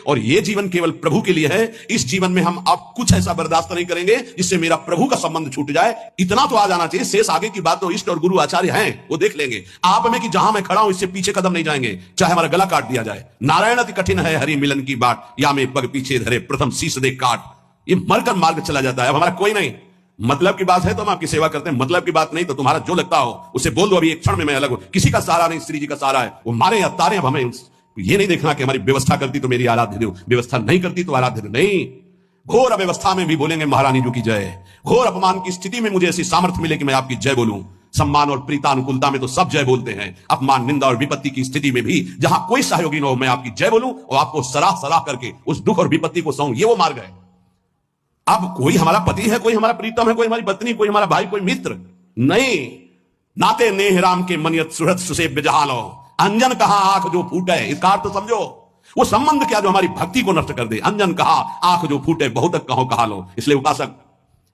और ये जीवन केवल प्रभु के लिए है। इस जीवन में हम अब कुछ ऐसा बर्दाश्त नहीं करेंगे जिससे मेरा प्रभु का संबंध छूट जाए। इतना तो आ जाना चाहिए, शेष आगे की बात तो इष्ट और गुरु आचार्य हैं, वो देख लेंगे। आप में कि जहां मैं खड़ा हूं इससे पीछे कदम नहीं जाएंगे, चाहे हमारा गला काट दिया जाए। नारायण अति कठिन है हरि मिलन की बाट, या में पग पीछे धरे प्रथम शीश दे काट। ये मरकर मार्ग चला जाता है। अब हमारा कोई नहीं, मतलब की बात है तो हम आपकी सेवा करते हैं, मतलब की बात नहीं तो तुम्हारा जो लगता हो उसे बोल दो। अभी एक क्षण में मैं अलग हूं, किसी का सहारा नहीं, श्री जी का सहारा है। वो मारे या तारे, अब हमें ये नहीं देखना कि हमारी व्यवस्था करती तो मेरी आराध्य देव, व्यवस्था नहीं करती तो आराध्य देव नहीं। घोर अव्यवस्था में भी बोलेंगे महारानी जी की जय। घोर अपमान की स्थिति में मुझे ऐसी सामर्थ्य मिले कि मैं आपकी जय बोलूं। सम्मान और प्रीतानुकूलता में तो सब जय बोलते हैं, अपमान निंदा और विपत्ति की स्थिति में भी जहां कोई सहयोगी न हो, मैं आपकी जय बोलूं और आपको सराह सराह करके उस दुख और विपत्ति को सहूं। ये वो मार्ग है। अब कोई हमारा पति है, कोई हमारा प्रीतम है, कोई हमारी पत्नी, कोई हमारा भाई, कोई मित्र नहीं। नाते नेह राम के मनियत सुहृद सुसेव्य जहालो, अंजन कहा आंख जो फूटे। इसका अर्थ तो समझो, वो संबंध क्या जो हमारी भक्ति को नष्ट कर दे। अंजन कहा आंख जो फूटे, बहुत कहो कहा लो। इसलिए उपासक,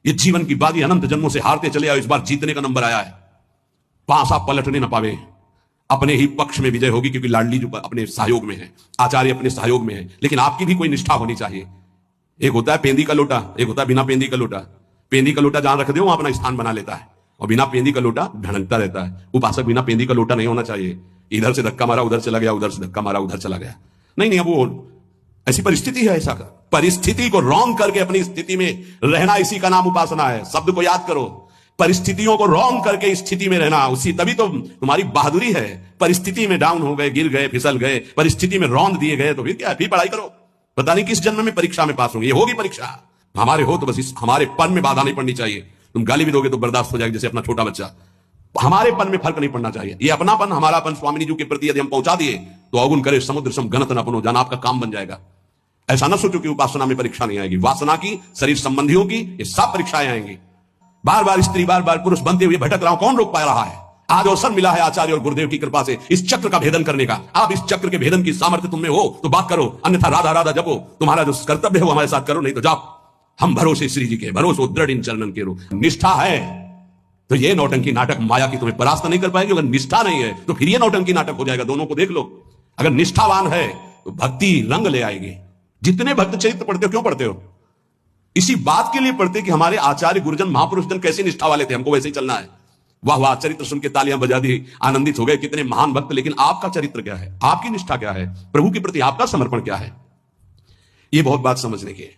ये जीवन की बाजी अनंत जन्मों से हारते चले आओ, इस बार जीतने का नंबर आया है। पांसा पलटने न पावे, अपने ही पक्ष में विजय होगी, क्योंकि लाडली जो अपने सहयोग में है, आचार्य अपने सहयोग में है। लेकिन आपकी भी कोई निष्ठा होनी चाहिए। एक होता है पेंदी का लोटा, एक होता है बिना पेंदी का लोटा। पेंदी का लोटा जहां रख दो वहां अपना स्थान बना लेता है, और बिना पेंदी का लोटा ढड़कता रहता है। उपासक बिना पेंदी का लोटा नहीं होना चाहिए। इधर से धक्का मारा उधर चला गया, उधर से धक्का मारा उधर चला गया। नहीं, अब वो ऐसी परिस्थिति है। ऐसा परिस्थिति को रॉन्ग करके अपनी स्थिति में रहना, इसी का नाम उपासना है। शब्द को याद करो, परिस्थितियों को रॉन्ग करके स्थिति में रहना, उसी तभी तो तुम्हारी बहादुरी है। परिस्थिति में डाउन हो गए, गिर गए, फिसल गए, परिस्थिति में रौंद दिए गए, तो फिर क्या, फिर पढ़ाई करो। पता नहीं किस जन्म में परीक्षा में पास होंगे। ये होगी परीक्षा हमारे हो तो बस इस हमारे पन में बाधा नहीं पड़नी चाहिए। तुम गाली भी दोगे तो बर्दाश्त हो जाएगी, जैसे अपना छोटा बच्चा। हमारे पन में फर्क नहीं पड़ना चाहिए। ये अपनापन, हमारापन स्वामिनी जी के प्रति यदि हम पहुंचा दिए तो अवगुण करे समुद्र सम गणत न अपनो, जाना आपका काम बन जाएगा। ऐसा ना सोचो कि उपासना में परीक्षा नहीं आएगी। वासना की, शरीर संबंधियों की, ये सब परीक्षाएं आएंगी। बार बार स्त्री, बार बार पुरुष बनते हुए भटक रहा हूं, कौन रोक पा रहा है? आज अवसर मिला है आचार्य और गुरुदेव की कृपा से इस चक्र का भेदन करने का। आप इस चक्र के भेदन की सामर्थ्य तुम में हो तो बात करो, अन्यथा राधा राधा जपो। तुम्हारा जो कर्तव्य है वो हमारे साथ करो, नहीं तो जाओ। हम भरोसे श्री जी के, भरोसे दृढ़ इन चरणन के रो। निष्ठा है तो ये नौटंकी नाटक माया की तुम्हें परास्त नहीं कर पाएगी। अगर निष्ठा नहीं है तो फिर ये नौटंकी नाटक हो जाएगा। दोनों को देख लो। अगर निष्ठावान है तो भक्ति रंग ले आएगी। जितने भक्त चरित्र पढ़ते हो, क्यों पढ़ते हो? इसी बात के लिए पढ़ते कि हमारे आचार्य गुरुजन महापुरुष जन कैसे निष्ठा वाले थे, हमको वैसे ही चलना है। वाह वाह, चरित्र सुन के तालियां बजा दी, आनंदित हो गए, कितने महान भक्त। लेकिन आपका चरित्र क्या है? आपकी निष्ठा क्या है? प्रभु के प्रति आपका समर्पण क्या है? ये बहुत बात समझने की है।